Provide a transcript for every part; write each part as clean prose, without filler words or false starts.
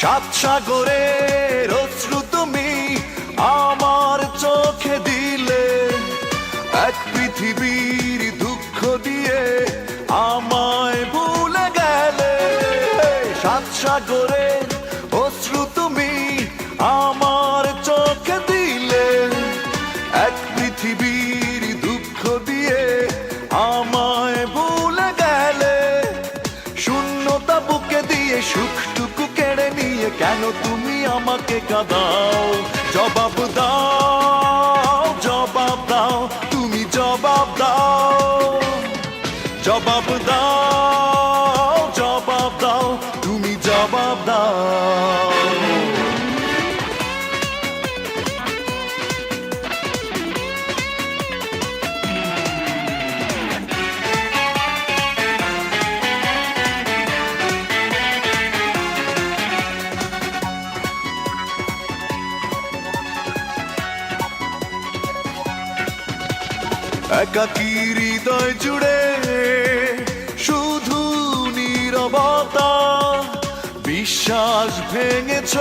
সাত সাগরের অশ্রু তুমি আমার চোখে দিলে, এক পৃথিবীর দুঃখ দিয়ে আমায় ভুলে গেলে। সাত সাগরের অশ্রু তুমি আমার চোখে দিলে, এক পৃথিবীর দুঃখ দিয়ে আমায় ভুলে গেলে। শূন্যতা বুকে দিয়ে সুখটুকু কেড়ে নিয়ে কেন তুমি আমাকে কাঁদাও? জবাব দাও, জবাব দাও, তুমি জবাব দাও। জবাব দাও, জবাব দাও, তুমি জবাব দাও। একাকী হৃদয় জুড়ে শুধু নীরবতা, বিশ্বাস ভেঙেছ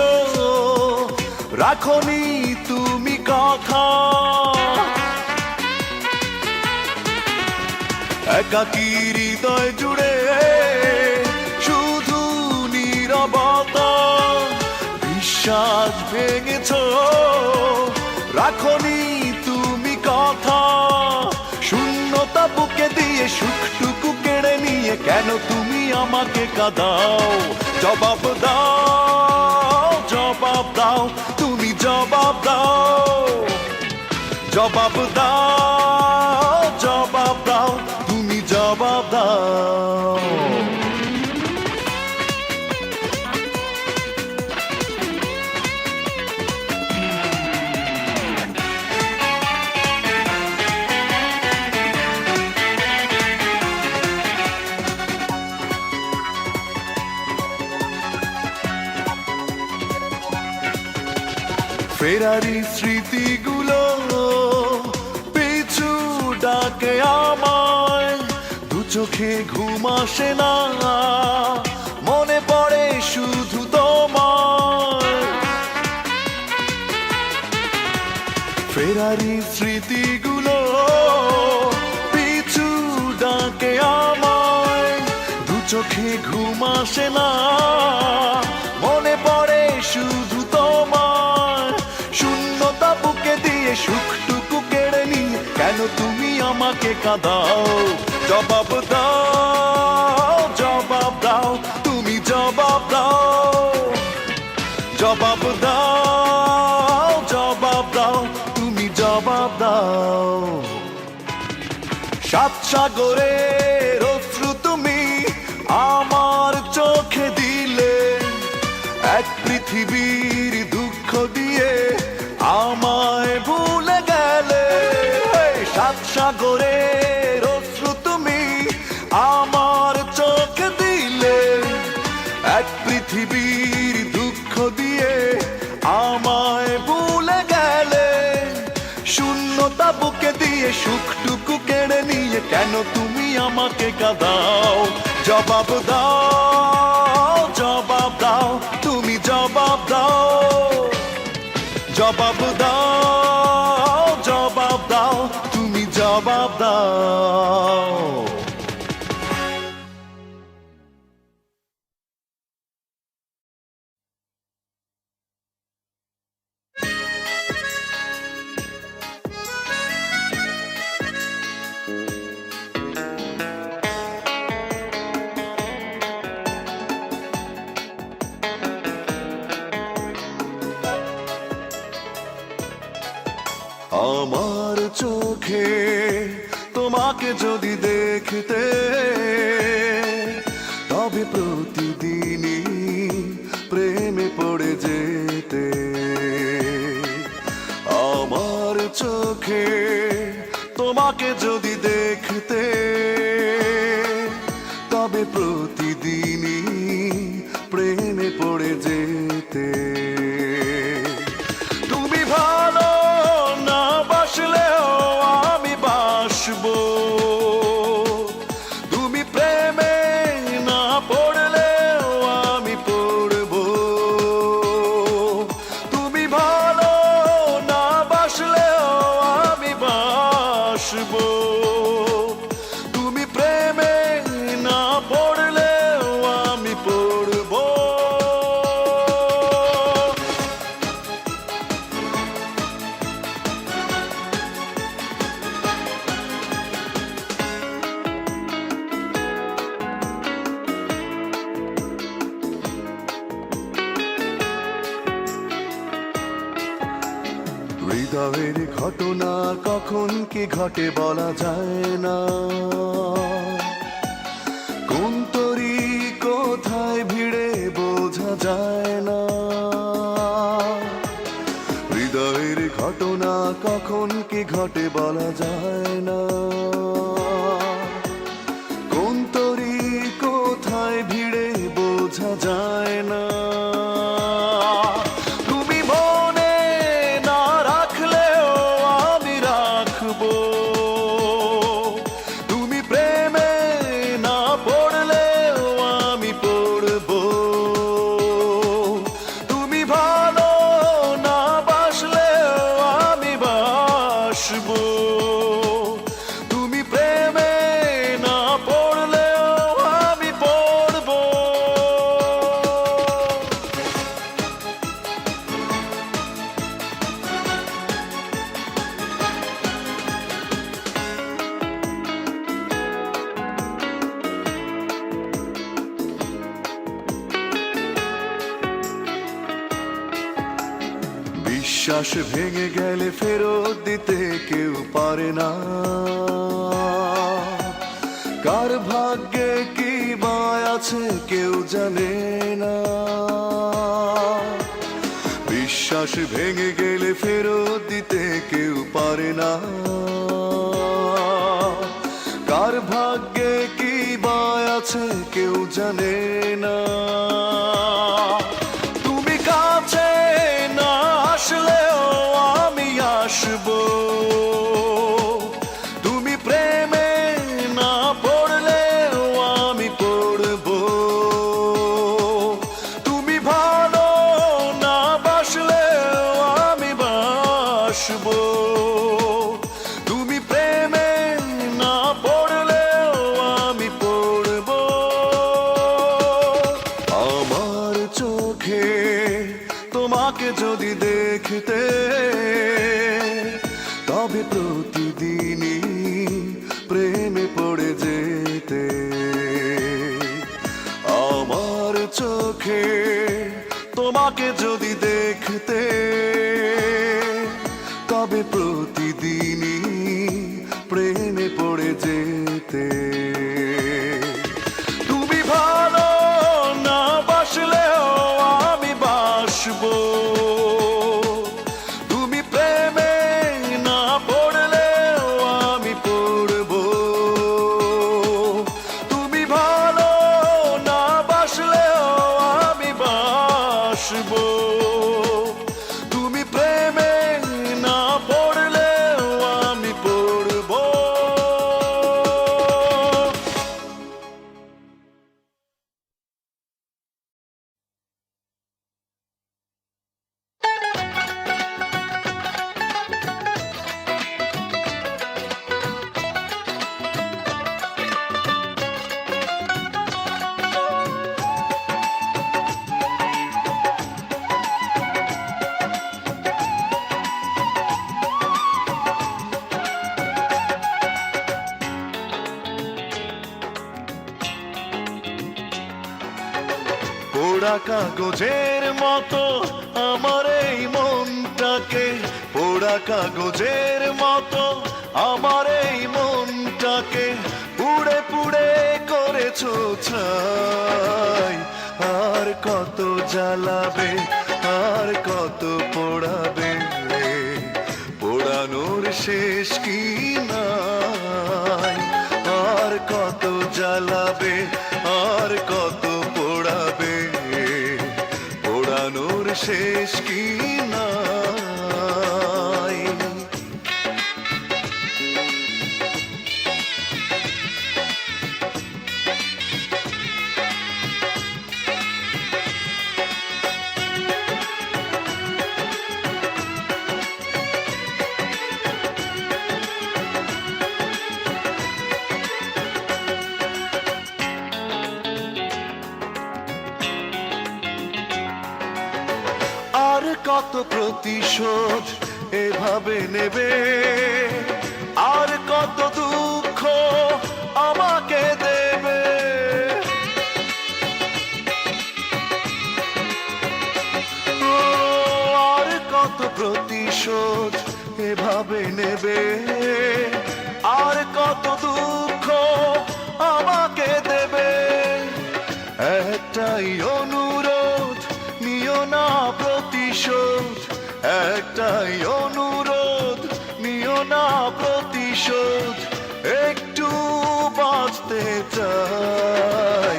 রাখনি তুমি কথা। একাকী হৃদয় জুড়ে শুধু নীরবতা, বিশ্বাস ভেঙেছ রাখনি তুমি কথা। শূন্যতা বুকে দিয়ে সুখটুকু কেড়ে নিয়ে কেন তুমি আমাকে কাঁদাও? জবাব দাও, জবাব দাও, তুমি জবাব দাও। জবাব দাও, জবাব দাও, তুমি জবাব দাও। ফেরারি স্মৃতিগুলো পিছু ডাকে আমায়, দু চোখে ঘুম আসে না, মনে পড়ে শুধু তোমায়। ফেরারি স্মৃতিগুলো পিছু ডাকে আমায়, দু চোখে ঘুম আসে না, মনে পড়ে শুধু তোমায়। শূন্যতা বুকে দিয়ে সুখটুকু কেড়ে নিয়ে কেন তুমি আমাকে কাঁদাও? জবাব দাও, জবাব দাও, তুমি জবাব দাও। জবাব দাও, জবাব দাও, তুমি জবাব দাও। সাত সাগরের অশ্রু তুমি আমার চোখে দিলে, এক পৃথিবীর দুঃখ দিয়ে আমায় ভুলে গেলে। সাত সাগরের অশ্রু তুমি আমার চোখে দিলে, এক পৃথিবীর দুঃখ দিয়ে আমায় ভুলে গেলে। শূন্যতা বুকে দিয়ে সুখটুকু কেড়ে নিয়ে কেন তুমি আমাকে কাঁদাও? জবাব দাও, জবাব দাও, তুমি জবাব দাও। জবাব দাও, জবাব দাও, তুমি জবাব দাও। আমার চোখে তোমাকে যদি দেখতে, তবে প্রতিদিনই প্রেমে পড়ে যেতে। আমার চোখে তোমাকে যদি দেখতে, তবে প্রতিদিনই প্রেমে পড়ে যেতে। তুমি ভালো না বাসলেও আমি বাসবো, তুমি প্রেমে না পড়লেও আমি পড়বো। বাসবো। তুমি প্রেমে না পড়লেও আমি পড়বো। হৃদয়ের ঘটনা কখন কি ঘটে বলা যায় না, কোন তরি কোথায় ভিড়ে বোঝা যায় না। হৃদয়ের ঘটনা কখন কি ঘটে বলা যায় না, কোন তরি কোথায় ভিড়ে বোঝা যায় না। তুমি প্রেমে না পড়লেও আমি পড়বো। তুমি ভালো না বাসলেও আমি বাসবো। তুমি প্রেমে না পড়লেও আমি পড়বো। বিশ্বাস ভেঙে গেলে ফেরত দিতে কেউ পারে না, কার ভাগ্যে কি বা আছে কেউ জানে না। বিশ্বাস ভেঙে গেলে ফেরত দিতে কেউ পারে না, কার ভাগ্যে কি বা আছে কেউ জানে না। তুমি কাছে না আসলেও আমি আসবো। তুমি প্রেমে না পড়লেও আমি পড়বো। তুমি ভালো না বাসলেও আমি বাসবো। তুমি প্রেমে না পড়লেও আমি পড়বো। আমার চোখে তোমাকে যদি দেখতে, তবে প্রতিদিনই প্রেমে পড়ে যেতে। আমার চোখে তোমাকে যদি দেখতে, তবে প্রতিদিনই প্রেমে পড়ে যেতে। তুমি ভালো না বাসলেও আমি বাসবো। তুমি প্রেমে না পড়লেও আমি পড়বো। তুমি ভালো না বাসলেও আমি বাসবো। তুমি প্রেমে না পড়লেও আমি পড়বো। পোড়া কাগজের মতো আমার এই মনটাকে, পোড়া কাগজের মতো আমার এই মনটাকে পুড়ে পুড়ে করেছো ছাই। আর কত জ্বালাবে, আর কত পোড়াবে, পোড়ানোর শেষ কি নাই। আর কত জ্বালাবে, আর কত পোড়াবে, পোড়ানোর শেষ কি নাই। কত প্রতিশোধ এভাবে নেবে, আর কত দুঃখ আমাকে দেবে। ও আর কত প্রতিশোধ এভাবে নেবে, আর কত দুঃখ আমাকে দেবে। একটাই অনুরোধ, নিও না প্রতিশোধ। একটাই অনুরোধ, নিও না প্রতিশোধ। একটু বাঁচতে চাই,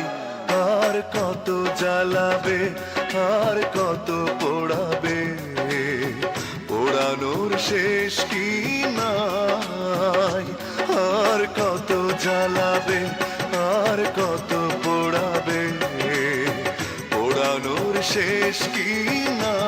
আর কত জ্বালাবে, আর কত পোড়াবে, পোড়ানোর শেষ কি নাই। আর কত জ্বালাবে, আর কত পোড়াবে, পোড়ানোর শেষ কি নাই।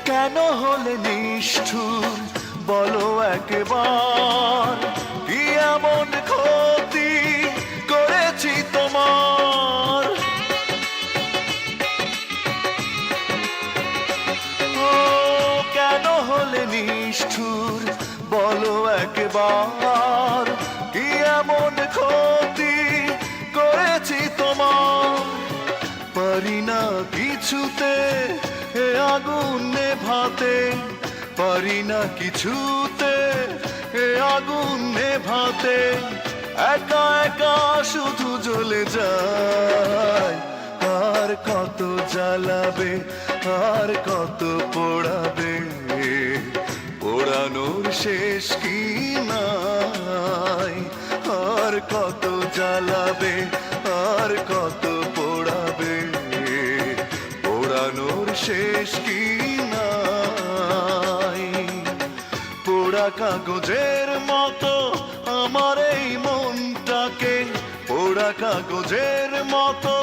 কেন হলে নিষ্ঠুর বলো একবার, কি এমন ক্ষতি করেছি তোমার। ও কেন হলে নিষ্ঠুর বলো একবার, কি এমন ক্ষতি করেছি তোমার। পারি না কিছুতে এ আগুন নেভাতে, পারি না কিছুতে এ আগুন নেভাতে। একা একা শুধু জ্বলে যায়, আর কত জ্বালাবে, আর কত পোড়াবে, পোড়ানোর শেষ কি নাই। আর কত জ্বালাবে, আর কত পোড়াবে, পোড়ানোর শেষ কি নাই। পোড়া কাগজের মতো আমার এই মনটাকে, পোড়া কাগজের মতো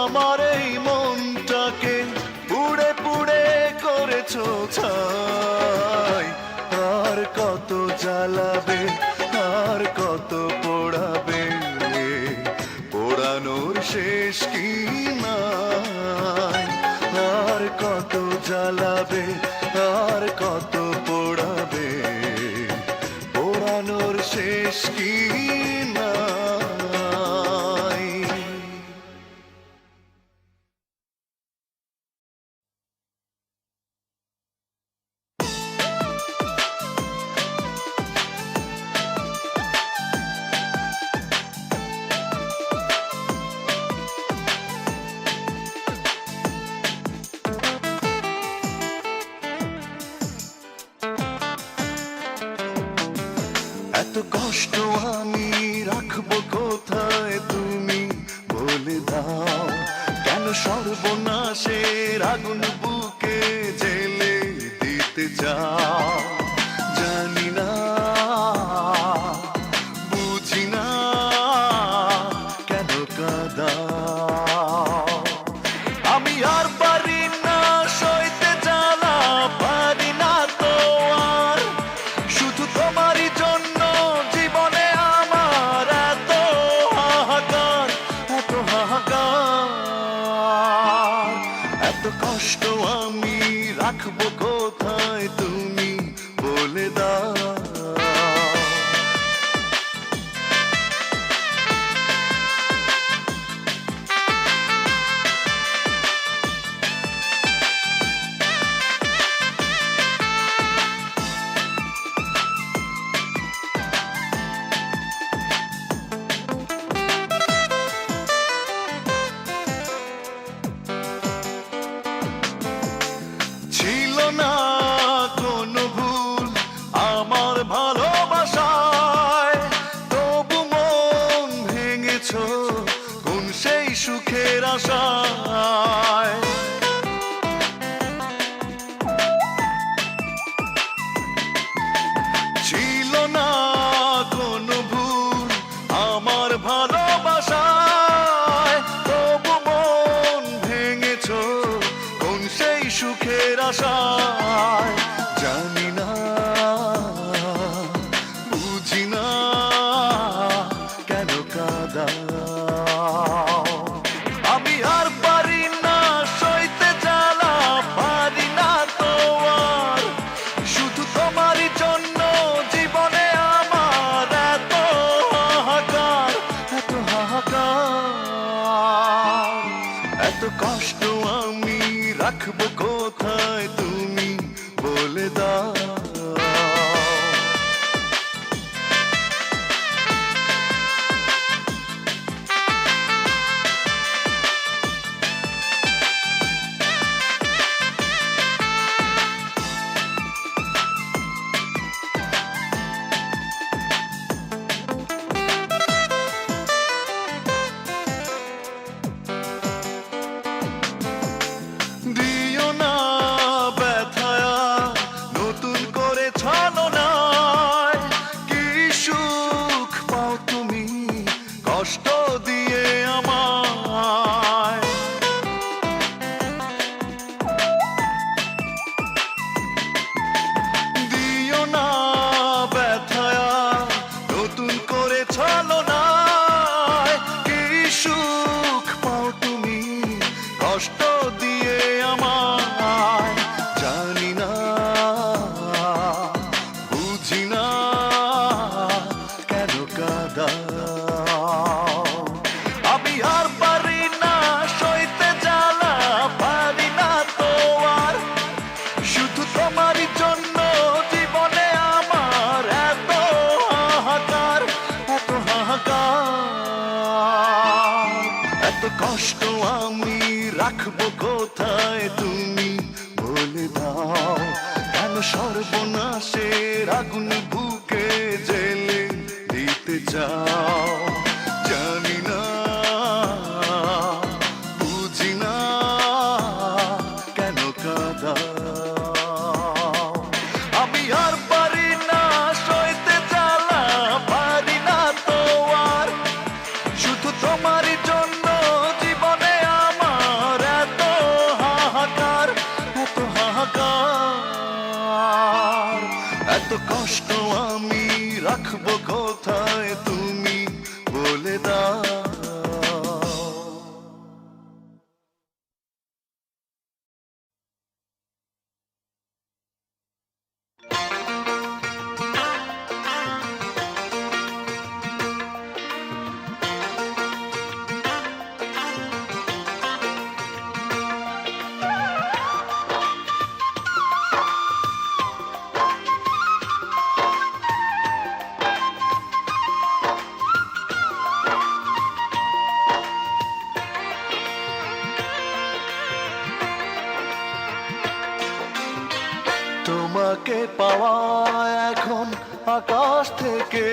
আমার এই মনটাকে পুড়ে পুড়ে করেছো ছাই। আর কত জ্বালাবে, আর কত পোড়াবে, পোড়ানোর শেষ কি নাই। আর কত জ্বালাবে, আর কত পোড়াবে, পোড়ানোর শেষ কি নাই। এত কষ্ট আমি রাখবো কোথায় তুমি বলে দাও। কেন সর্বনাশের আগুন বুকে জেলে দিতে চাও। জানি না, বুঝি না কেন কাঁদাও। আমি আর পারি না সইতে জ্বালা, পারি না তো আর। শুধু তোমারই জন্য জীবনে আমার এত হাহাকার, এত হাহাকার। এত কষ্ট আমি রাখবো কোথায় তুমি বলে দাও। ছিল না কোনো ভুল আমার ভালোবাসায়, তবু মন ভেঙেছো কোন সেই সুখের আশায়। দাও। আমি আর পারি না সইতে জ্বালা, পারি না তো আর, শুধু তোমারই জন্য জীবনে আমার এত হাহাকার, এত হাহাকার। এত কষ্ট আমি রাখবো কোথায় তুমি বলে দাও, কেন সর্বনাশের আগুন বুকে জেলে দিতে চাও। জানি না, বুঝি না কেন কাঁদাও। আমি আর পারি না সইতে জ্বালা, পারি না তো আর, শুধু তোমারই জন্য জীবনে আমার এত হাহাকার, এত হাহাকার। এত কষ্ট আমি রাখবো কোথায় তুমি বলে দাও। তোমাকে পাওয়া এখন আকাশ থেকে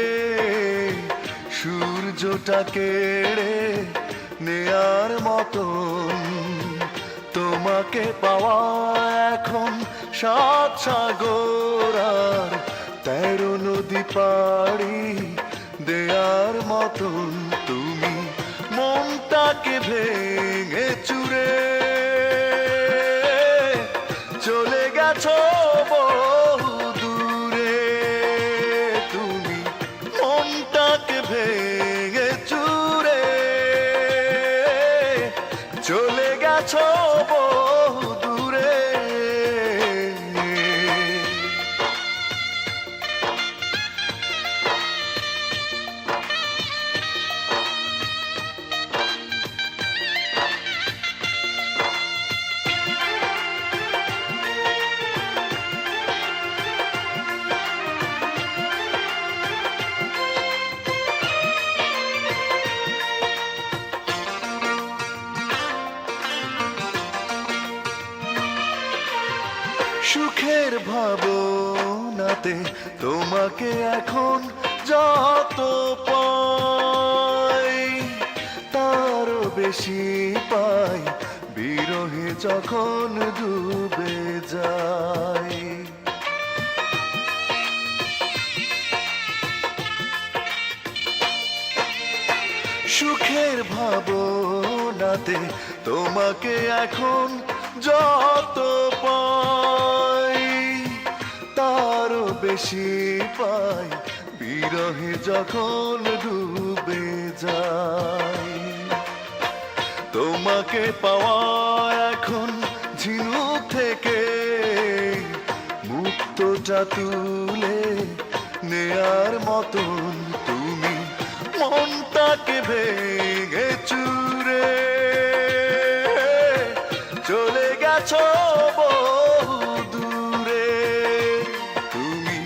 সূর্যটা কেড়ে নেয়ার মতন। তোমাকে পাওয়া এখন 7 সাগর আর 13 নদী পাড়ি দেয়ার মতন। তুমি মনটাকে ভেঙে চুরে চলে গেছো বহু দূরে। তুমি মনটাকে ভেঙে চুরে চলে গেছো বহু দূরে। সুখের ভাবনাতে তোমাকে এখন যত পাই, তারও বেশি পাই বিরহে যখন ডুবে যাই। সুখের ভাবনাতে তোমাকে এখন যত পাই, তারও বেশি পাই বিরহে যখন ডুবে যাই। তোমাকে পাওয়া এখন ঝিনুক থেকে মুক্তটা তুলে নেয়ার মতন। তুমি মনটাকে ভেঙে চুরে চলে গেছো বহু দূরে। তুমি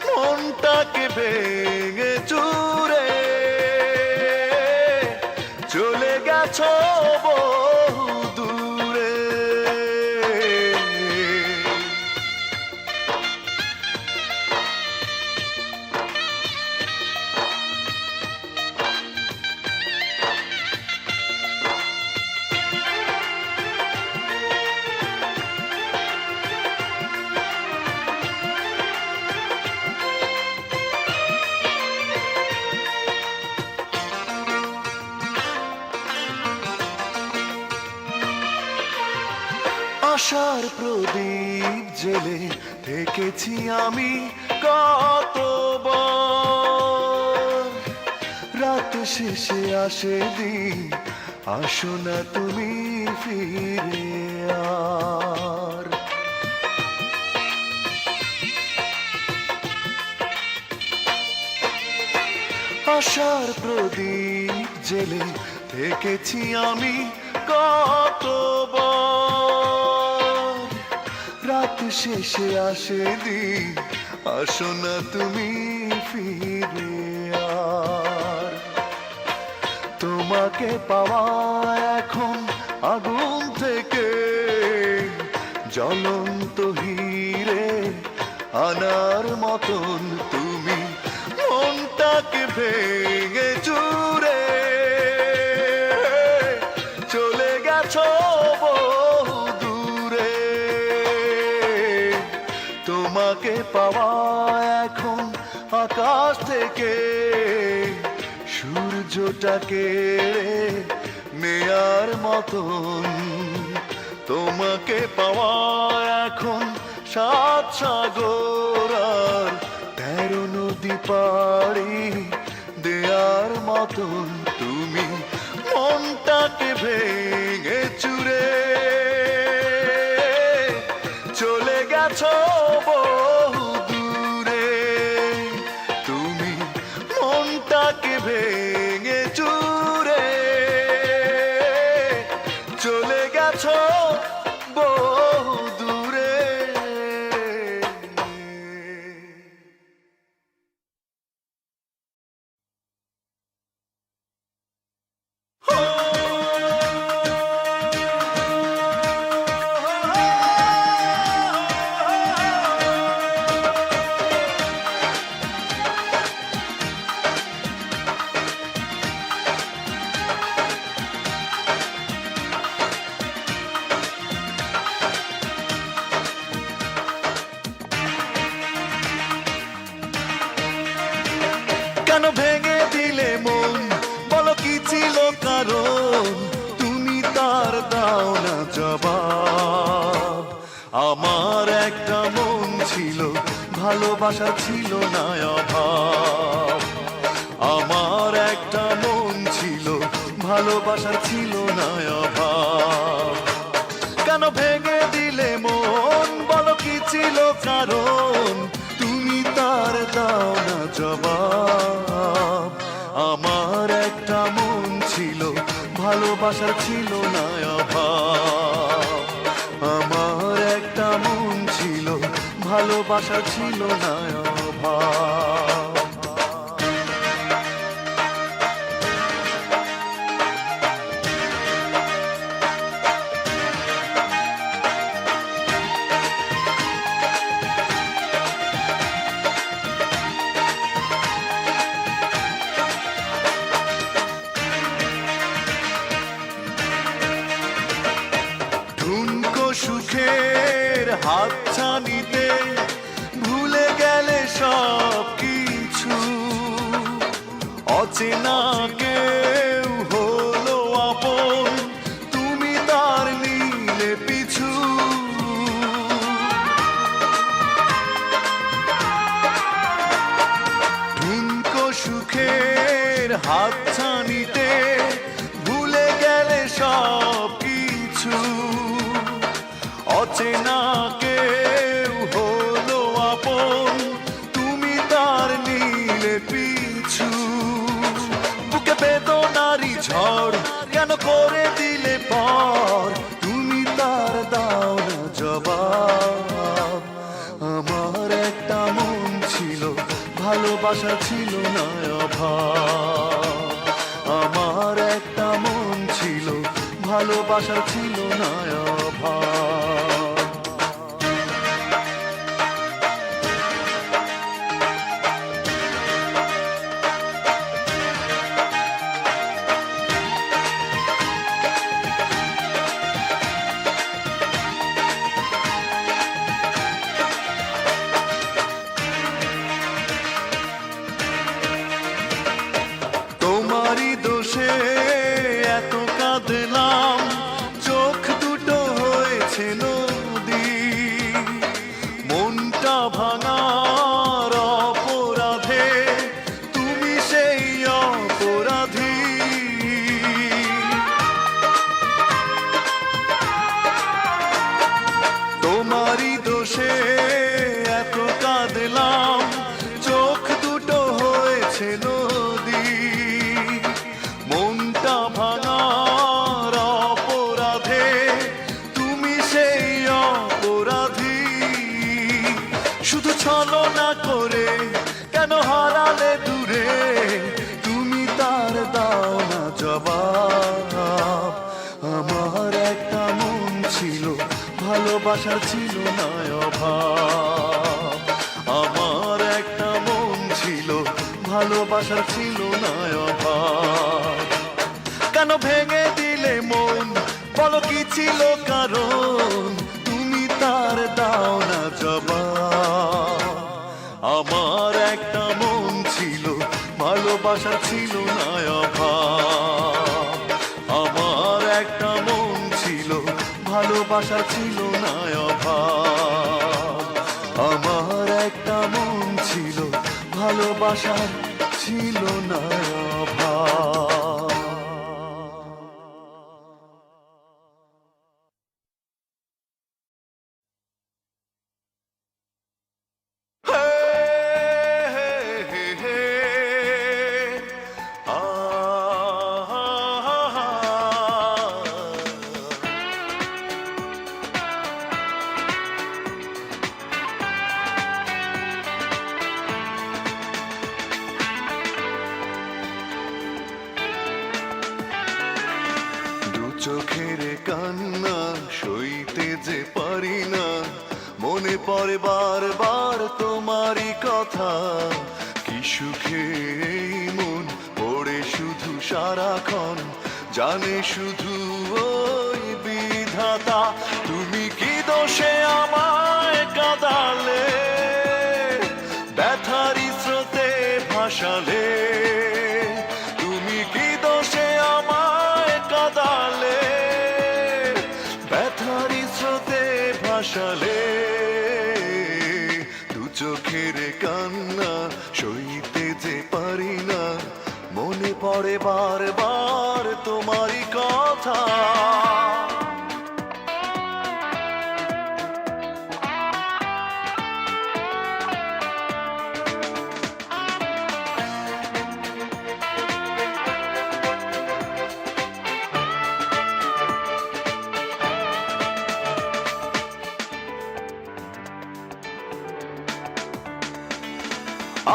মনটাকে ভেঙে চুরে চলে গেছো বহু দূরে। আশার প্রদীপ জেলে থেকেছি আমি কতবার। রাত শেষে আসে দিন, আসো না তুমি ফিরে আর। আশার প্রদীপ জেলে থেকেছি আমি কতবার। রাত শেষে আসে দিন, আসো না তুমি ফিরে আর। তোমাকে পাওয়া এখন আগুন থেকে জ্বলন্ত হিরে আনার মতন। তুমি মনটাকে ভেঙে চুরে চলে গেছো বহু দূরে। তোমাকে পাওয়া এখন আকাশ থেকে সূর্যটাকে নেয়ার মতন। তোমাকে পাওয়া এখন 7 সাগর আর 13 নদী পাড়ি দেয়ার মতন। তুমি মনটাকে ভেঙে চুরে চলে গেছো বহু দূরে। তুমি মনটাকে ভেঙে চুরে চলে গেছো বহু দূরে। কেন ভেঙে দিলে মন, বলো কি ছিল কারণ? তুমি তার দাও না জবাব। আমার একটা মন ছিল, ভালোবাসা ছিল না অভাব। আমার একটা মন ছিল, ভালোবাসা ছিল না অভাব। কেন ভেঙে দিলে মন, বলো কি ছিল কারণ? তুমি তার দাও না জবাব। আমার একটা মন ছিল, ভালোবাসা ছিল না অভাব। আমার একটা মন ছিল, ভালোবাসা ছিল না অভাব। সুখের হাতছানিতে ভুলে গেলে সব কিছু। অচেনা কেউ হলো আপন, তুমি তার নিলে পিছু। ঠুনকো সুখের হাতছানিতে ভুলে গেলে সব কিছু। অচেনা কেউ হলো আপন, তুমি তার নিলে পিছু। বুকে বেদনারি ঝড় কেন করে দিলে পর? তুমি তার দাও না জবাব। আমার একটা মন ছিল, ভালোবাসা ছিল না অভাব। আমার একটা মন ছিল, ভালোবাসা ছিল না অভাব। তোমারই দোষে এত কাঁদলাম, চোখ দুটো হয়েছে নদী। মনটা ভাঙার অপরাধে তুমি সেই অপরাধী। তোমারই দোষে এত কাঁদলাম, চোখ দুটো হয়েছে নদী। ভালোবাসার ছিল না অভাব। আমার একটা মন ছিল, ভালোবাসার ছিল না অভাব। কেন ভেঙে দিলে মন, বলো কি ছিল কারণ, তুমি তার দাও না জবাব। আমার একটা মন ছিল, ভালোবাসার ছিল না অভাব। আমার একটা মন ছিল, ভালোবাসার ছিল না অভাব। আমার একটা মন ছিল, ভালোবাসার ছিল না অভাব। চোখের কান্না সইতে যে পারি না, মনে পড়ে বারবার তোমারই কথা। কি সুখে এই মন পড়ে শুধু সারাক্ষণ, জানে শুধু ওই বিধাতা। তুমি কি দোষে আমায় কাঁদালে, ব্যথারি স্রোতে ভাসালে। তুমি কি দোষে আমায় কাঁদালে, ব্যথারি স্রোতে ভাসালে। দু চোখের কান্না সইতে যে পারি না, মনে পড়ে বারবার তোমারই কথা।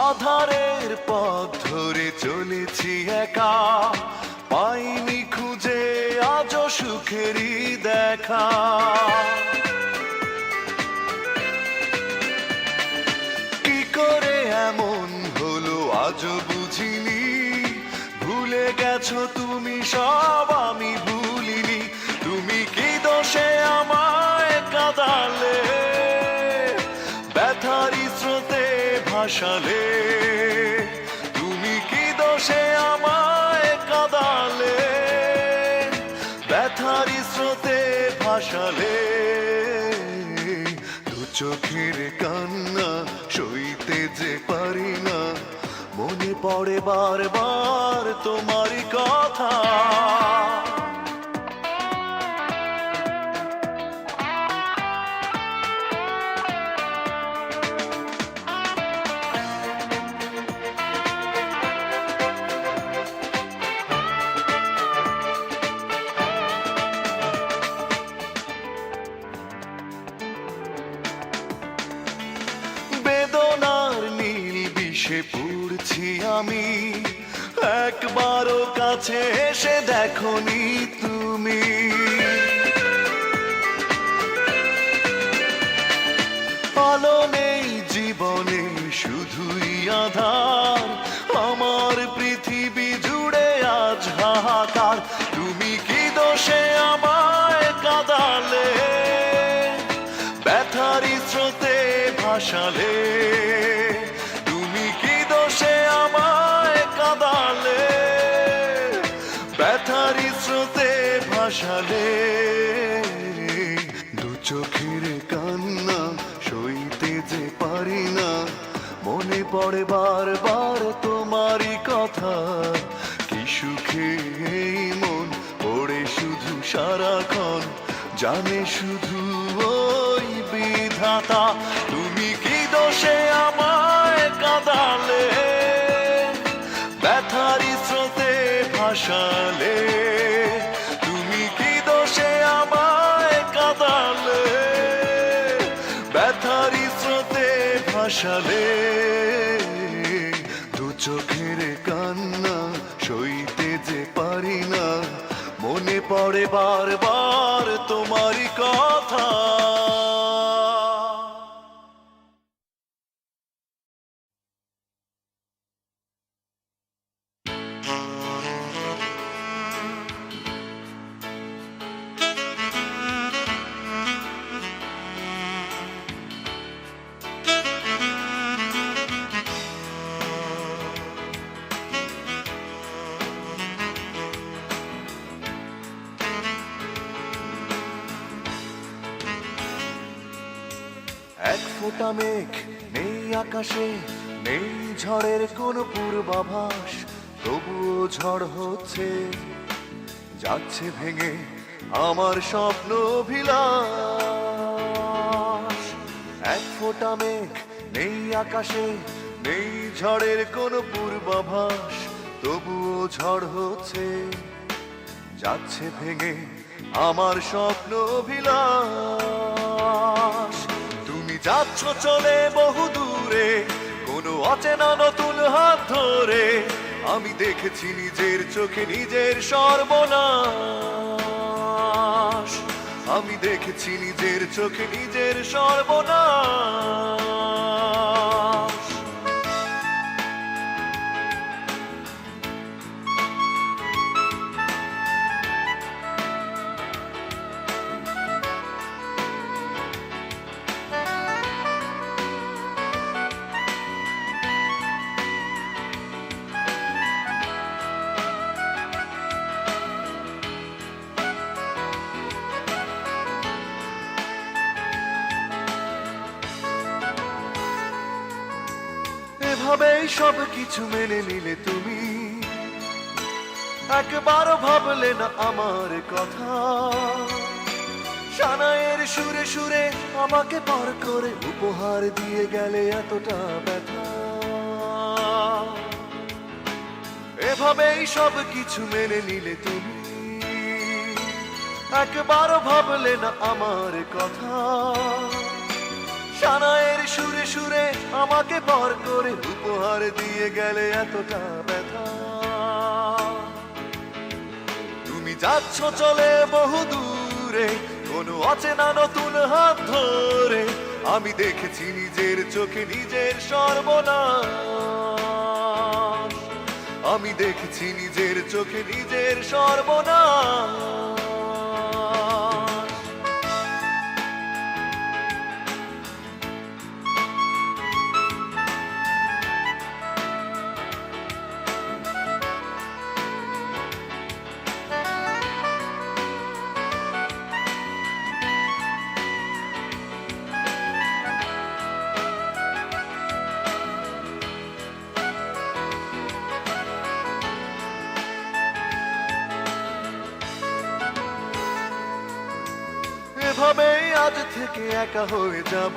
আধারের পথ ধরে চলেছি একা, পাইনি খুঁজে আজও সুখেরই দেখা। কি করে এমন হলো আজও বুঝিনি, ভুলে গেছো তুমি সব আমি ভুলিনি। তুমি কি দোষে আমায় কাঁদালে, ব্যথারি স্রোতে ভাসালে। তুমি কি দোষে আমায় কাঁদালে, ব্যথারি স্রোতে ভাসালে। দু চোখের কান্না সইতে যে পারি না, মনে পড়ে বারবার তোমারই কথা। বেদনার নীল বিষে পড়ছি আমি, একবারও কাছে এসে দেখোনি তুমি। আলো নেই জীবনে শুধুই আধার, আমার পৃথিবী জুড়ে আজ হাহাকার। তুমি কি দোষে আমায় কাঁদালে, ব্যথারি স্রোতে ভাসালে। তুমি কি দোষে আমায় কাঁদালে, ব্যথারি স্রোতে ভাসালে। দু চোখের কান্না সইতে যে পারি না, মনে পড়ে বারবার তোমারই কথা। কি সুখে এই মন পড়ে শুধু সারাক্ষণ, জানে শুধু ওই বিধাতা। তুমি কি দোষে আমায় কাঁদালে, ব্যথারি স্রোতে ভাসালে। তুমি কি দোষে আমায় কাঁদালে, ব্যথারি স্রোতে ভাসালে। দু চোখের কান্না সইতে যে পারি না, মনে পড়ে বারবার তোমারই কথা। ফোঁটা মেঘ নেই আকাশে, নেই ঝড়ের কোনো পূর্বাভাস, তবুও ঝড় হচ্ছে, যাচ্ছে ভেঙে আমার স্বপ্ন বিলাস। এক ফোঁটা মেঘ নেই আকাশে, নেই ঝড়ের কোনো পূর্বাভাস, তবুও ঝড় হচ্ছে, যাচ্ছে ভেঙে আমার স্বপ্ন বিলাস। তুমি যাচ্ছ চলে বহু দূরে, কোনো অচেনা নতুন হাত ধরে, আমি দেখেছি নিজের চোখে নিজের সর্বনাশ, আমি দেখেছি নিজের চোখে নিজের সর্বনাশ। এভাবেই সব কিছু মেনে নিলে তুমি, একবারও ভাবলে না আমার কথা। সানাইয়ের সুরে সুরে আমাকে পার করে উপহার দিয়ে গেলে এতটা ব্যথা। এভাবেই সব কিছু মেনে নিলে তুমি, একবারও ভাবলে না আমার কথা। সানাইয়ের সুরে সুরে আমাকে পার করে উপহার দিয়ে গেলে এতটা ব্যথা। তুমি যাচ্ছ চলে বহু দূরে, কোনো অচেনা নতুন হাত ধরে, আমি দেখেছি নিজের চোখে নিজের সর্বনাশ, আমি দেখেছি নিজের চোখে নিজের সর্বনাশ। এভাবেই আজ থেকে একা হয়ে যাব,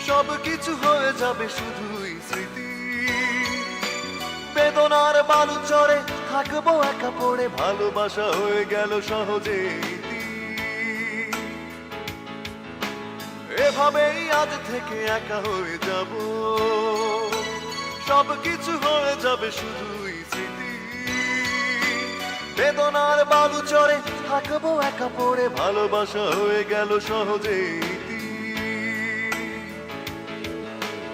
সব কিছু হয়ে যাবে শুধুই স্মৃতি। বেদনার বালু চড়ে থাকবো একা পড়ে, ভালোবাসা হয়ে গেল সহজে ইতি। এভাবেই আজ থেকে একা হয়ে যাব, সব কিছু হয়ে যাবে শুধুই স্মৃতি। বেদনার বালু চড়ে থাকবো একা পড়ে, ভালোবাসা হয়ে গেল সহজে ইতি।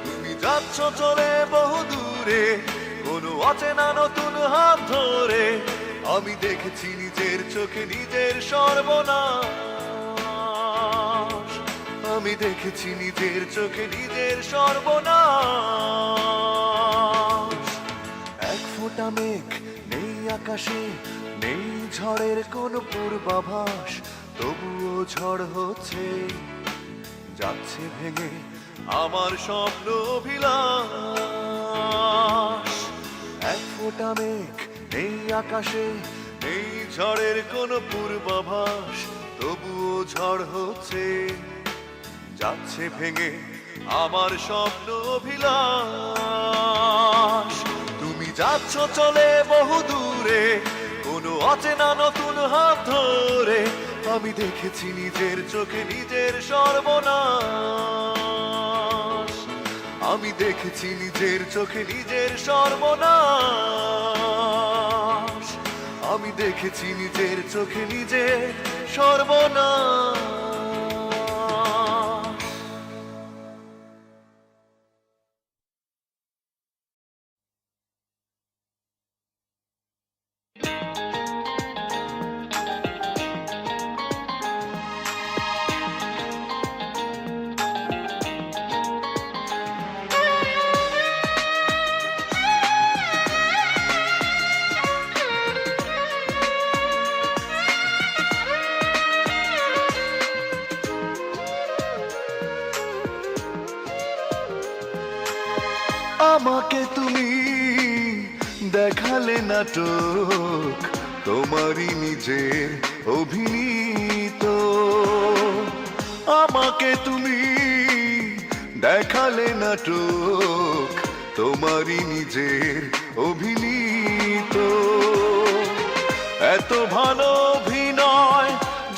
তুমি যাচ্ছ চলে বহু দূরে, কোনো অচেনা নতুন হাত ধরে, আমি দেখেছি নিজের চোখে নিজের সর্বনাশ, আমি দেখেছি নিজের চোখে নিজের সর্বনাশ। এক ফোঁটা মেঘ নেই আকাশে, নেই ঝড়ের কোনো পূর্বাভাস, তবুও ঝড় হচ্ছে, যাচ্ছে ভেঙে আমার স্বপ্ন বিলাস। এক ফোঁটা মেঘ নেই আকাশে, নেই ঝড়ের কোনো পূর্বাভাস, তবুও ঝড় হচ্ছে, যাচ্ছে ভেঙে আমার স্বপ্ন বিলাস। তুমি যাচ্ছ চলে বহু দূরে, কোনো অচেনা নতুন হাত ধরে, আমি দেখেছি নিজের চোখে নিজের সর্বনাশ, আমি দেখেছি নিজের চোখে নিজের সর্বনাশ, আমি দেখেছি নিজের চোখে নিজের সর্বনাশ। দেখালে নাটক তোমারই নিজের অভিনীত। আমাকে তুমি দেখালে নাটক তোমারই নিজের অভিনীত। এত ভালো অভিনয়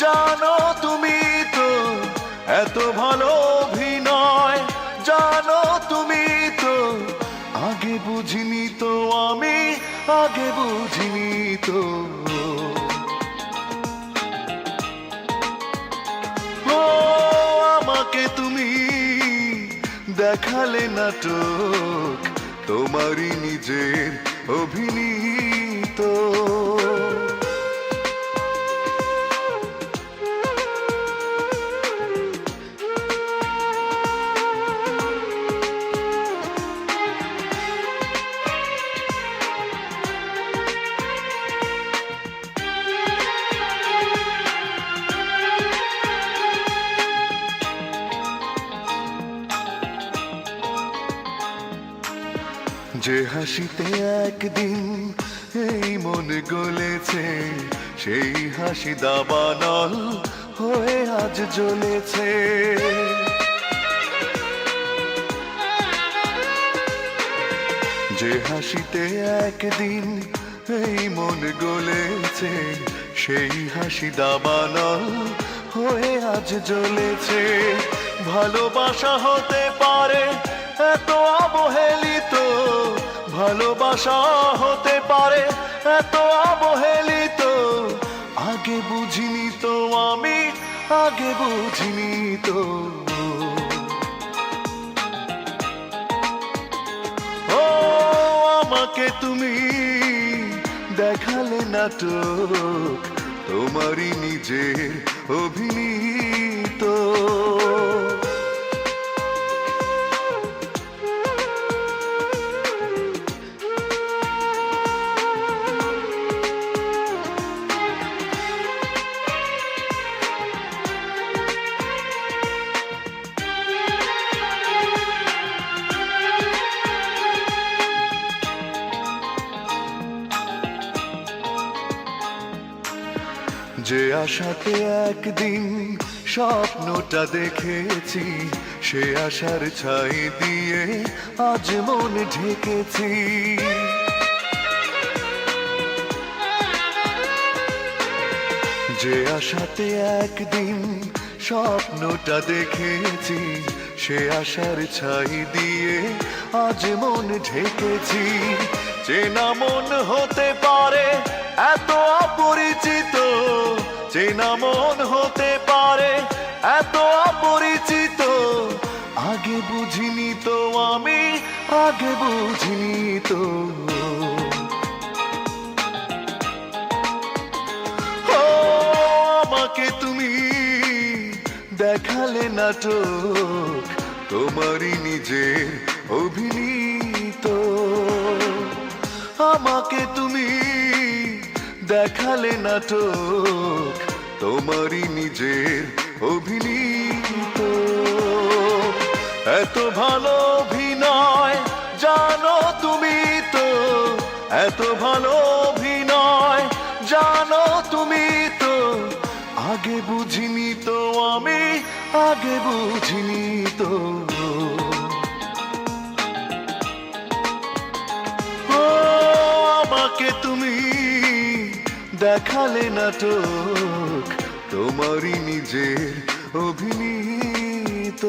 জানো তুমি তো, এত ভালো অভিনয় জানো তুমি তো, আগে বুঝিনি তো আমি, আগে বুঝিনি তো। ও আমাকে তুমি দেখালে নাটক তোমারই নিজের অভিনীত। যে হাসিতে একদিন এই মন গলেছে, সেই হাসি দাবানল হয়ে আজ জ্বলেছে। যে হাসিতে একদিন এই মন গলেছে, সেই হাসি দাবানল হয়ে আজ জ্বলেছে। ভালোবাসা হতে পারে এত অবহেলিত, ভালোবাসা হতে পারে এত অবহেলিত, আগে বুঝিনি তো আমি, আগে বুঝিনি তো। ও আমাকে তুমি দেখালে নাটক তোমারই নিজের অভিনীত। যে আশাতে একদিন স্বপ্নটা দেখেছি, সে আশার ছাই দিয়ে আজ মন ঢেকেছি। যে আশাতে একদিন স্বপ্নটা দেখেছি, সে আশার ছাই দিয়ে আজ মন ঢেকেছি। চেনা মন হতে পারে এত অপরিচিত, চেনা মন হতে পারে এত অপরিচিত, আগে বুঝিনি তো আমি, আগে বুঝিনি তো। ও আমাকে তুমি দেখালে নাটক তোমারই নিজের অভিনীত। আমাকে তুমি দেখালে নাটক তোমারই নিজের অভিনীত। এত ভালো অভিনয় জানো তুমি তো, এত ভালো অভিনয় জানো তুমি তো, আগে বুঝিনি তো আমি, আগে বুঝিনি তো। ও আমাকে তুমি দেখালে নাটক তোমারই নিজের অভিনীত।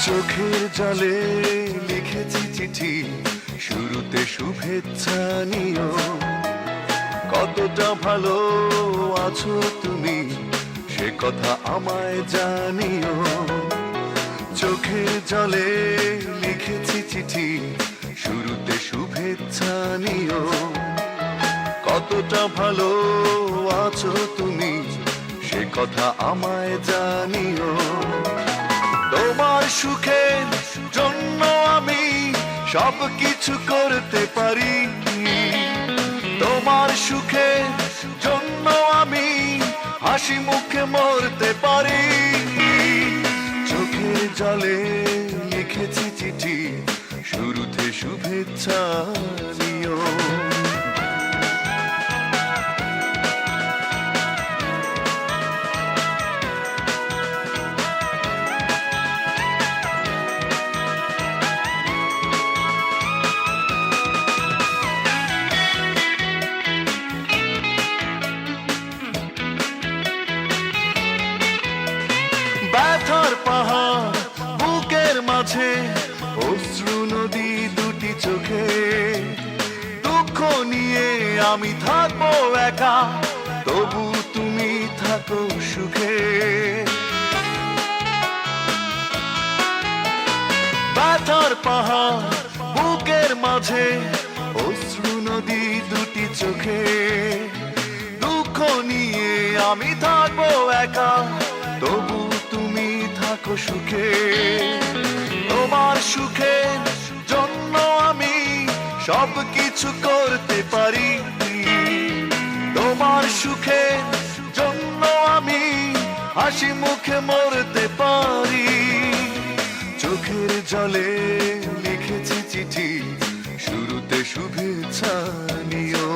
চোখের জলে লিখেছি চিঠি, শুরুতে শুভেচ্ছা নিও। কতটা ভালো আছো তুমি সে কথা আমায় জানিও। চোখের জলে লিখেছি চিঠি, শুরুতে শুভেচ্ছা নিও। কত কতটা ভালো আছো তুমি সে কথা আমায় জানিও। তোমার সুখের জন্য আমি সব কিছু করতে পারি, তোমার সুখের জন্য আমি হাসি মুখে মরতে পারি। চোখের জলে লিখেছি চিঠি, শুরুতে শুভেচ্ছা নিও। ব্যথার পাহাড় বুকের মাঝে, অশ্রু নদী দুটি চোখে, দুঃখ নিয়ে আমি থাকবো একা, তবু তুমি থাকো সুখে। ব্যথার পাহাড় বুকের মাঝে, অশ্রু নদী দুটি চোখে, দুঃখ নিয়ে আমি থাকবো একা, তবু তুমি থাকো সুখে। তোমার সুখের জন্য আমি সব কিছু করতে পারি, তোমার সুখের জন্য আমি হাসি মুখে মরতে পারি। চোখের জলে লিখেছি চিঠি, শুরুতে শুভেচ্ছা নিও।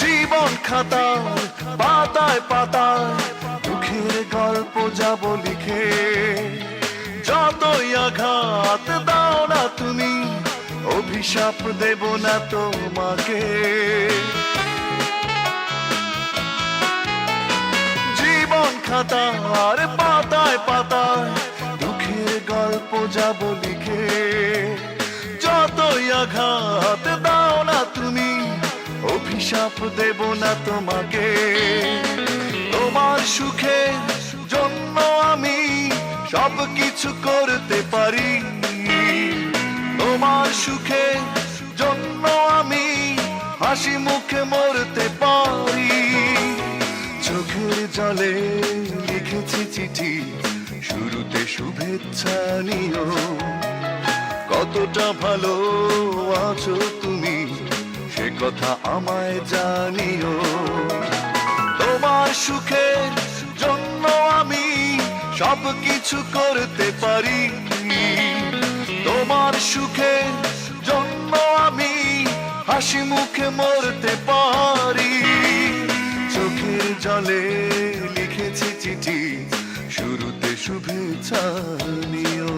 জীবন খাতার পাতায় পাতায় দুঃখের গল্প যাব লিখে, যতই আঘাত দাও না তুমি, অভিশাপ দেব না তোমাকে। জীবন খাতার পাতায় পাতায় দুঃখের গল্প যাব লিখে, যতই আঘাত দাও না তুমি, অভিশাপ দেব না তোমাকে। তোমার সুখের জন্য আমি সব কিছু করতে পারি, তোমার সুখের জন্য আমি হাসি মুখে মরতে পারি। চোখের জলে লিখেছি চিঠি, শুরুতে শুভেচ্ছা নিও। কতটা ভালো আছো তুমি সে কথা আমায় জানিও। তোমার সুখের জন্য আমি সব কিছু করতে পারি, তোমার সুখের জন্য আমি হাসি মুখে মরতে পারি। চোখের জলে লিখেছি চিঠি, শুরুতে শুভেচ্ছা নিও।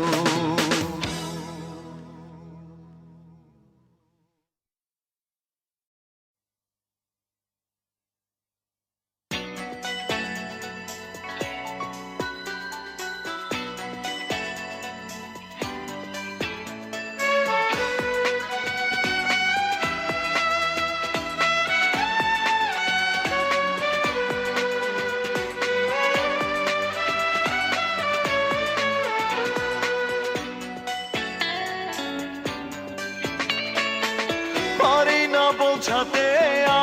পারি না বোঝাতে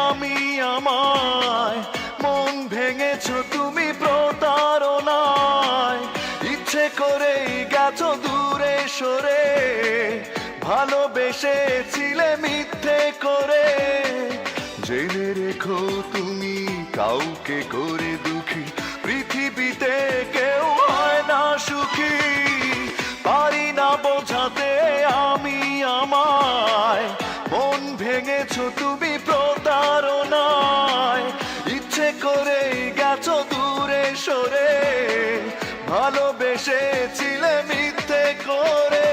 আমি আমায়, মন ভেঙেছো তুমি প্রতারণায়। ইচ্ছে করেই গেছো দূরে সরে, ভালোবেসেছিলে মিথ্যে করে। জেনে রেখো তুমি কাউকে করে দুঃখী, পৃথিবীতে কেউ হয় না সুখী। পারি না বোঝাতে আমি আমায়, মন ভেঙেছো তুমি প্রতারণায়। ইচ্ছে করে গেছো দূরে সরে, ভালোবেসেছিলে মিথ্যে করে।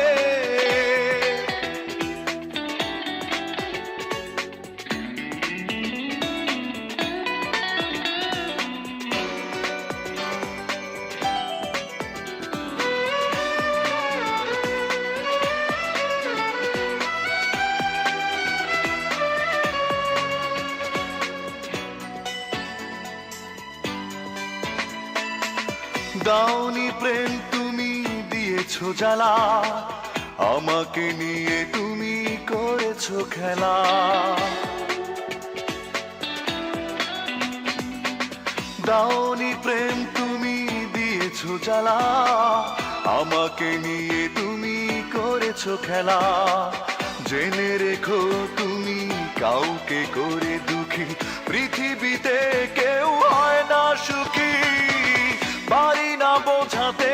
দাওনি প্রেম তুমি দিয়েছো জ্বালা, আমাকে নিয়ে তুমি করেছো খেলা। দাওনি প্রেম তুমি দিয়েছো জ্বালা, আমাকে নিয়ে তুমি করেছো খেলা। জেনে রেখো তুমি কাউকে করে দুঃখী, পৃথিবীতে কেউ হয় না সুখী। পারি না বোঝাতে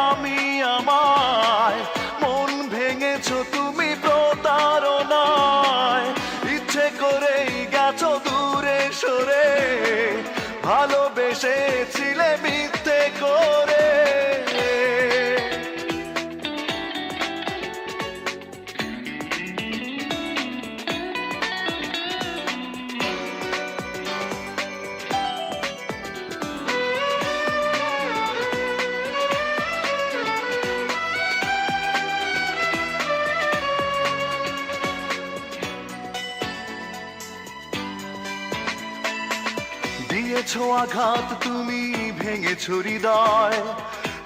আমি আমায়, মন ভেঙেছো তুমি প্রতারণায়। ইচ্ছে করেই গেছো দূরে সরে, ভালোবেসেছিলে মিথ্যে করে। দিয়েছো আঘাত তুমি, ভেঙেছো হৃদয়,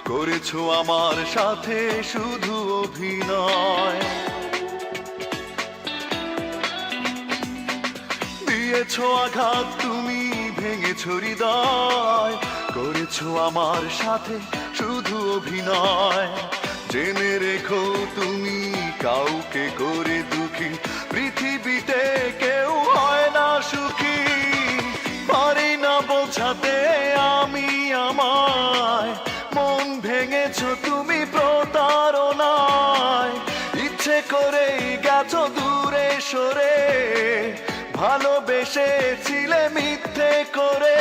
করেছো আমার সাথে শুধু অভিনয়। দিয়েছো আঘাত তুমি, ভেঙেছো হৃদয়, করেছো আমার সাথে শুধু অভিনয়। জেনে রেখো তুমি কাউকে করে দুঃখী, পৃথিবীতে কেউ হয় না সুখী। পারি না বোঝাতে আমি আমায়, মন ভেঙেছো তুমি প্রতারণায়। ইচ্ছে করেই গেছো দূরে সরে, ভালোবেসেছিলে মিথ্যে করে।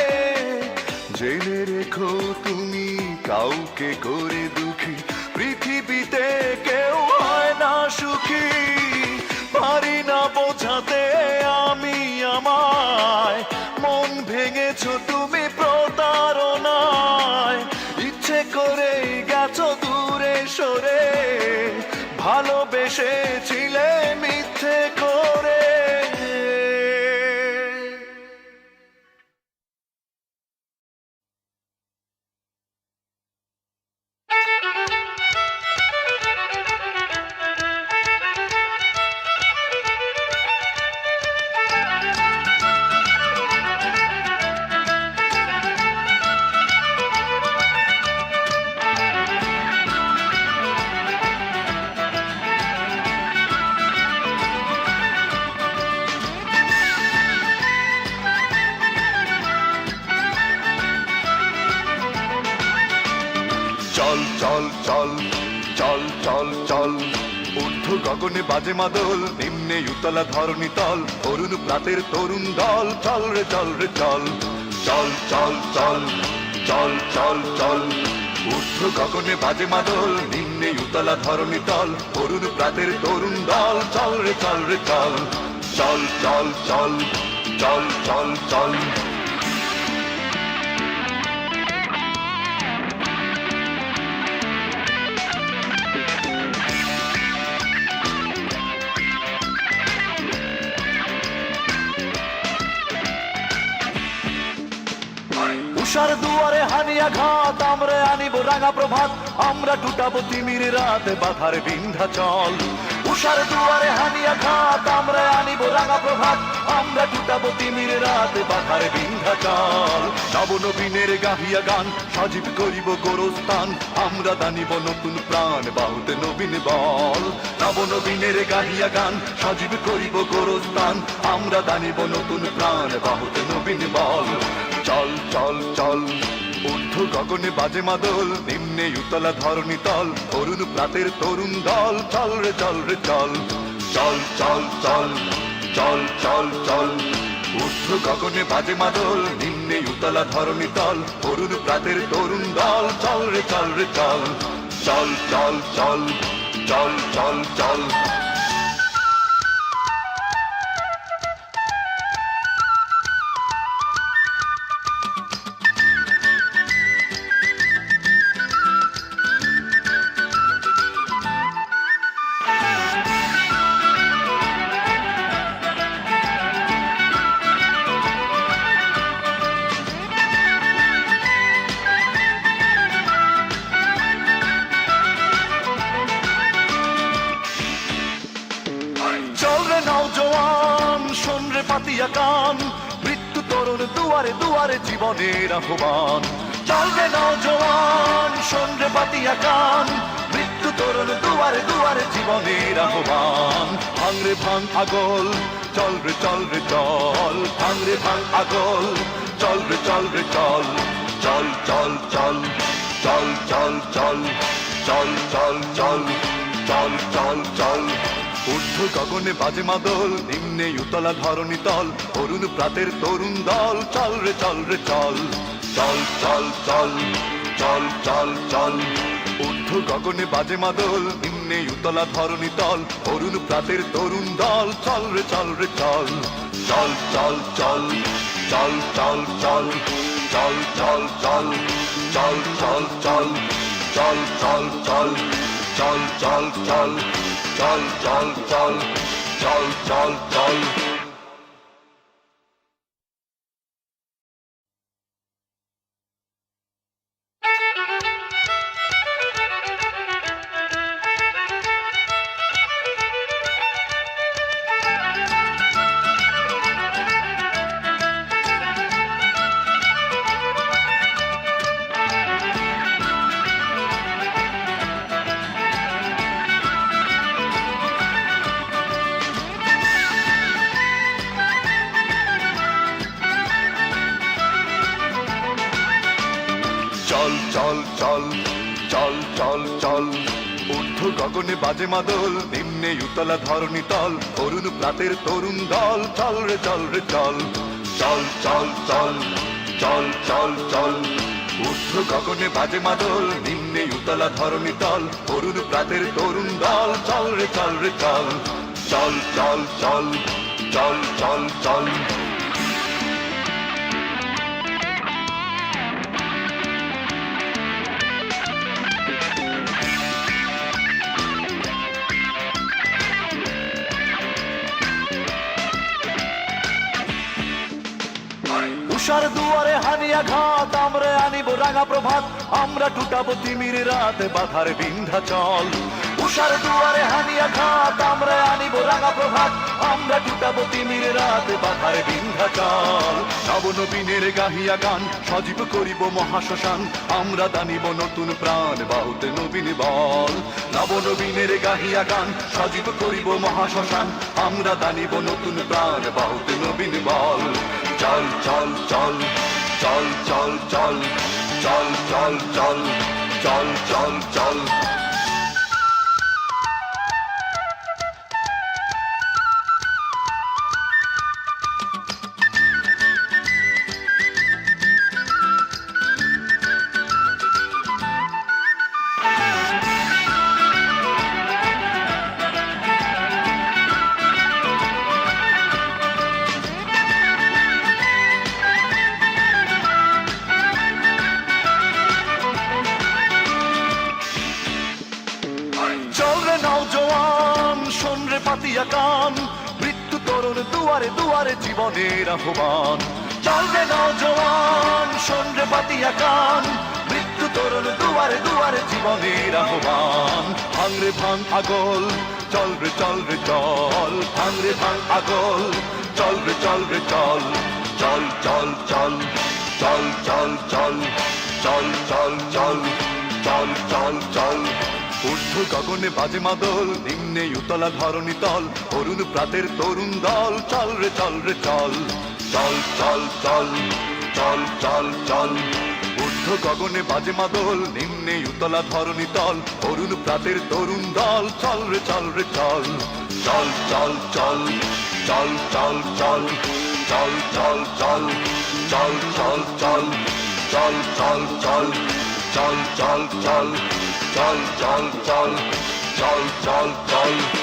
জেনে রেখো তুমি কাউকে করে দুঃখী, পৃথিবীতে কেউ হয় না সুখী। পারি না বোঝাতে আমি আমায়, মন ভেঙেছো তুমি প্রতারণায়। ইচ্ছে করেই গেছো দূরে সরে, ভালোবেসেছিলে মিথ্যে করে। চল চল চল চল চল চল, ঊর্ধ্ব গগনে বাজে মাদল, নিম্নে উতলা ধরণী তল, তরুণ প্রাতের তরুণ দল। চল রে চল রে চল, চল চল চল চল চল চল, ঊর্ধ্ব গগনে বাজে মাদল, নিম্নে উতলা ধরণী তল, তরুণ প্রাতের তরুণ দল। চল রে চল রে চল, চল চল চল চল চল চল। উষার দুয়ারে হানিয়া ঘাত, আমরা আনিব রাঙা প্রভাত, আমরা টুটাবো তিমির রাত বাধার বিন্ধ্যাচল। উষার দুয়ারে হানিয়া ঘাত, আমরা আনিব রাঙা প্রভাত, আমরা টুটাবো তিমির রাত বাধার বিন্ধ্যাচল। নবনবীনের গাহিয়া গান, সজীব করিব গোরস্থান, আমরা দানিব নতুন প্রাণ বাহুতে নবীন বল। নবনবীনের গাহিয়া গান, সজীব করিব গোরস্থান, আমরা দানিব নতুন প্রাণ বাহুতে নবীন বল। চল চল চল, ঊর্ধ্ব গগনে বাজে মাদল, নিম্নে উতলা ধরণী তল, তরুণ প্রাতের তরুণ দল। চল রে চল রে চল, চল চল চল চল চল চল, ঊর্ধ্ব গগনে বাজে মাদল, নিম্নে উতলা ধরণী তল, তরুণ প্রাতের তরুণ দল। চল রে চল রে চল, চল চল চল চল চল চল। পাতিয়া কান, মৃত্যু তরুণ দুয়ারে দুয়ারে জীবনের আহ্বান। চল রে নওজোয়ান শোন রে পাতিয়া কান, মৃত্যু তরুণ দুয়ারে দুয়ারে জীবনের আহ্বান। ভাঙ রে ভাঙ আগল, চল রে চল রে চল, ভাঙ রে ভাঙ আগল, চল রে চল রে চল, চল চল চল, চল চল চল, চল চল চল, চল চল চল। ঊর্ধ্ব গগনে বাজে মাদল, নিম্নে উতলা ধরণী তল, অরুণ প্রাতের তরুণ দল, চল রে চল রে চল, চল চল চল, চল চল চল। ঊর্ধ্ব গগনে বাজে মাদল, নিম্নে উতলা ধরণী তল, অরুণ প্রাতের তরুণ দল, চল রে চল রে চল, চল চল চল, চল চল চল, চল চল চল, চল চল চল, চল চল চল, চল চল চল, চল চল চল, চল চল চল। চল চল চল, চল চল চল। ঊর্ধ্ব গগনে বাজে মাদল, নিম্নে উতলা ধরণী তল, অরুণ প্রাতের তরুণ দল, চল রে চল রে চল, চল চল চল, চল চল চল। ঊর্ধ্ব গগনে বাজে মাদল, নিম্নে উতলা ধরণী তল, অরুণ প্রাতের তরুণ দল, চল রে চল রে চল, চল চল চল, চল চল চল। উষার দুয়ারে হানিয়া ঘাত, আমরা আনিব রাঙা প্রভাত, আমরা টুটাবো তিমির রাত বাধার বিন্ধ্যাচল। উষার দুয়ারে হানিয়া ঘাত, আমরা আনিব রাঙা প্রভাত, আমরা টুটাবো তিমির রাত বাধার বিন্ধ্যাচল। নবনবীনের গাহিয়া গান, সজীব করিব মহাশ্মশান, আমরা দানিব নতুন প্রাণ বাহুতে নবীন বল। নবনবীনের গাহিয়া গান, সজীব করিব মহাশ্মশান, আমরা দানিব নতুন প্রাণ বাহুতে নবীন বল। চল চল চল, চল চল চল, চল চল চল, চল চল চল। নওজোয়ান শোন রে পাতিয়া কান, মৃত্যু তরুণ দুয়ারে দুয়ারে জীবনের আহ্বান। চল রে নওজোয়ান শোন রে পাতিয়া কান, মৃত্যু তরুণ দুয়ারে দুয়ারে জীবনের আহ্বান। ভাঙ রে ভাঙ আগল, চল রে চল রে চল, ভাঙ রে ভাঙ আগল, চল রে চল রে চল, চল চল চল, চল চল চল, চল চল চল, চল চল চল। ঊর্ধ্ব গগনে বাজে মাদল, নিম্নে উতলা ধরণী তল, অরুণ প্রাতের তরুণ দল, চল রে চল রে চল, চল চল চল, চল চল চল। ঊর্ধ্ব গগনে বাজে মাদল, নিম্নে উতলা ধরণী তল, অরুণ প্রাতের তরুণ দল, চল রে চল রে চল, চল চল চল, চল চল চল, চল চল চল, চল চল চল, চল চল চল, চল চল চল, চল চল চল, চল চল চল।